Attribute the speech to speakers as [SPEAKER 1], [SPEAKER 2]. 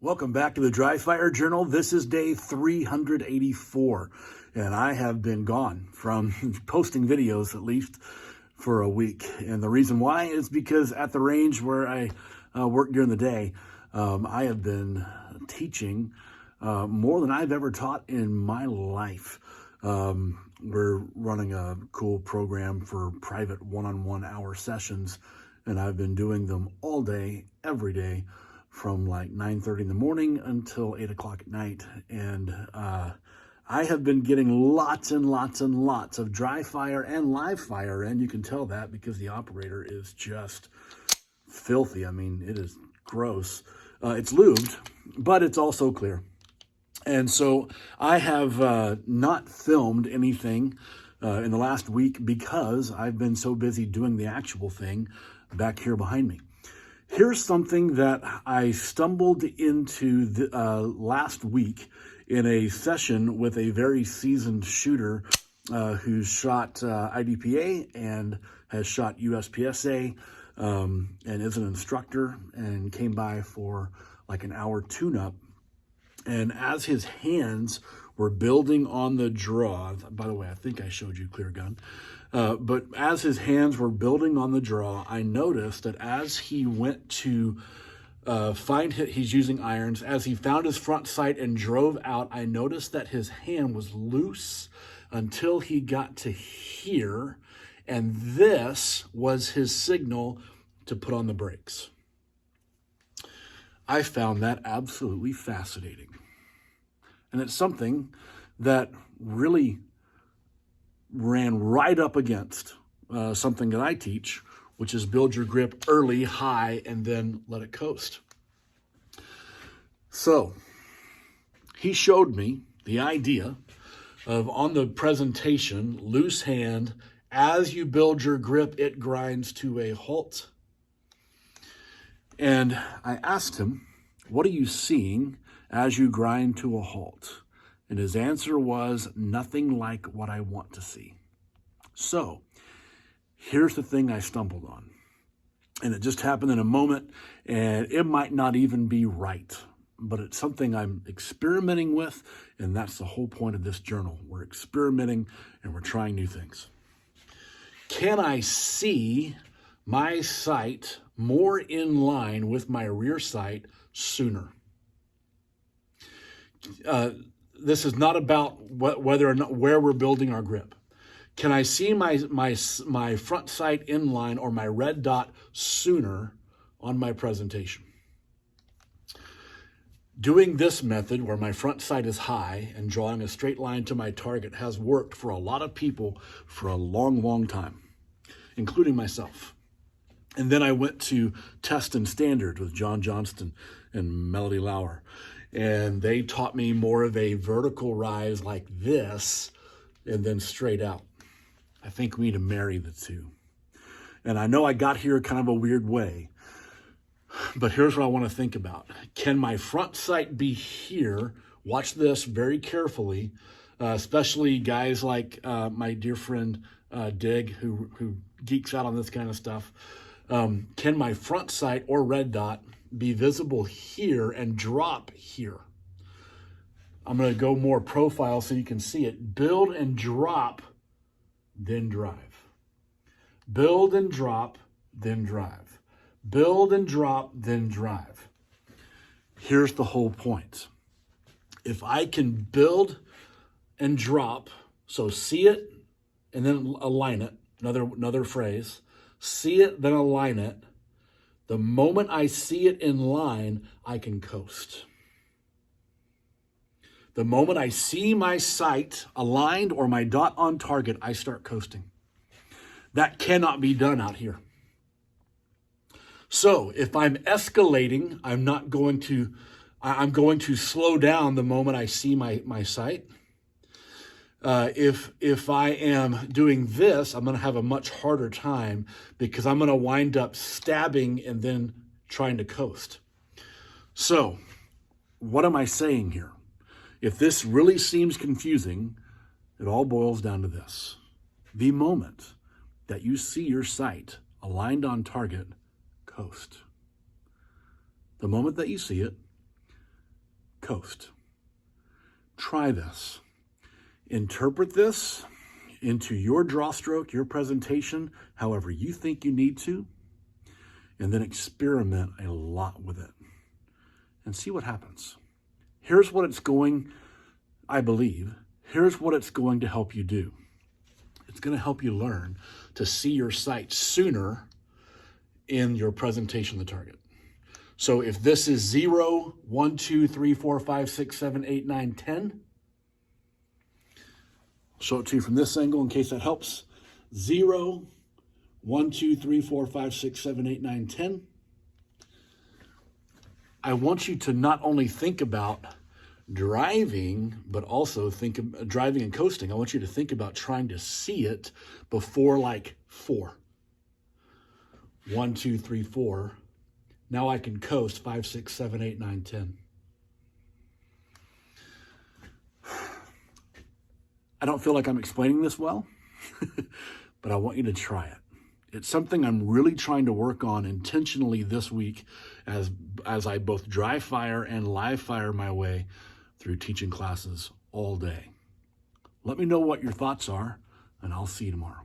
[SPEAKER 1] Welcome back to the Dry Fire Journal. This is day 384, and I have been gone from posting videos at least for a week. And the reason why is because at the range where I work during the day, I have been teaching more than I've ever taught in my life. We're running a cool program for private one-on-one hour sessions, and I've been doing them all day, every day, from like 9:30 in the morning until 8 o'clock at night. And I have been getting lots and lots and lots of dry fire and live fire, and you can tell that because the operator is just filthy. I mean, it is gross. It's lubed, but it's also clear. And so I have not filmed anything in the last week because I've been so busy doing the actual thing back here behind me. Here's something that I stumbled into last week in a session with a very seasoned shooter who's shot IDPA and has shot USPSA and is an instructor, and came by for like an hour tune-up. And as his hands were building on the draw, by the way, I think I showed you clear gun, but as his hands were building on the draw, I noticed that as he went to he's using irons, as he found his front sight and drove out, I noticed that his hand was loose until he got to here, and this was his signal to put on the brakes. I found that absolutely fascinating. And it's something that really ran right up against something that I teach, which is build your grip early, high, and then let it coast. So he showed me the idea of, on the presentation, loose hand, as you build your grip, it grinds to a halt. And I asked him, what are you seeing as you grind to a halt? And his answer was, nothing like what I want to see. So here's the thing I stumbled on. And it just happened in a moment, and it might not even be right, but it's something I'm experimenting with, and that's the whole point of this journal. We're experimenting and we're trying new things. Can I see my sight more in line with my rear sight sooner? This is not about whether or not where we're building our grip. Can I see my front sight in line, or my red dot, sooner on my presentation? Doing this method, where my front sight is high and drawing a straight line to my target, has worked for a lot of people for a long, long time, including myself. And then I went to Test and Standard with John Johnston and Melody Lauer. And they taught me more of a vertical rise like this, and then straight out. I think we need to marry the two. And I know I got here kind of a weird way, but here's what I want to think about. Can my front sight be here? Watch this very carefully, especially guys like my dear friend Dig, who geeks out on this kind of stuff. Can my front sight or red dot be visible here and drop here? I'm going to go more profile so you can see it. Build and drop, then drive. Build and drop, then drive. Build and drop, then drive. Here's the whole point. If I can build and drop, so see it and then align it, another phrase, see it, then align it. The moment I see it in line, I can coast. The moment I see my sight aligned or my dot on target, I start coasting. That cannot be done out here. So if I'm escalating, I'm going to slow down the moment I see my sight. If I am doing this, I'm going to have a much harder time, because I'm going to wind up stabbing and then trying to coast. So what am I saying here? If this really seems confusing, it all boils down to this. The moment that you see your sight aligned on target, coast. The moment that you see it, coast. Try this. Interpret this into your draw stroke, your presentation, however you think you need to, and then experiment a lot with it and see what happens. Here's what it's going, I believe, here's what it's going to help you do. It's going to help you learn to see your sight sooner in your presentation of the target. So if this is 0, 1, 2, 3, 4, 5, 6, 7, 8, 9, 10, I'll show it to you from this angle in case that helps. 0, 1, 2, 3, 4, 5, 6, 7, 8, 9, 10. I want you to not only think about driving, but also think of driving and coasting. I want you to think about trying to see it before like 4. 1, 2, 3, 4. Now I can coast 5, 6, 7, 8, 9, 10. I don't feel like I'm explaining this well, but I want you to try it. It's something I'm really trying to work on intentionally this week as I both dry fire and live fire my way through teaching classes all day. Let me know what your thoughts are, and I'll see you tomorrow.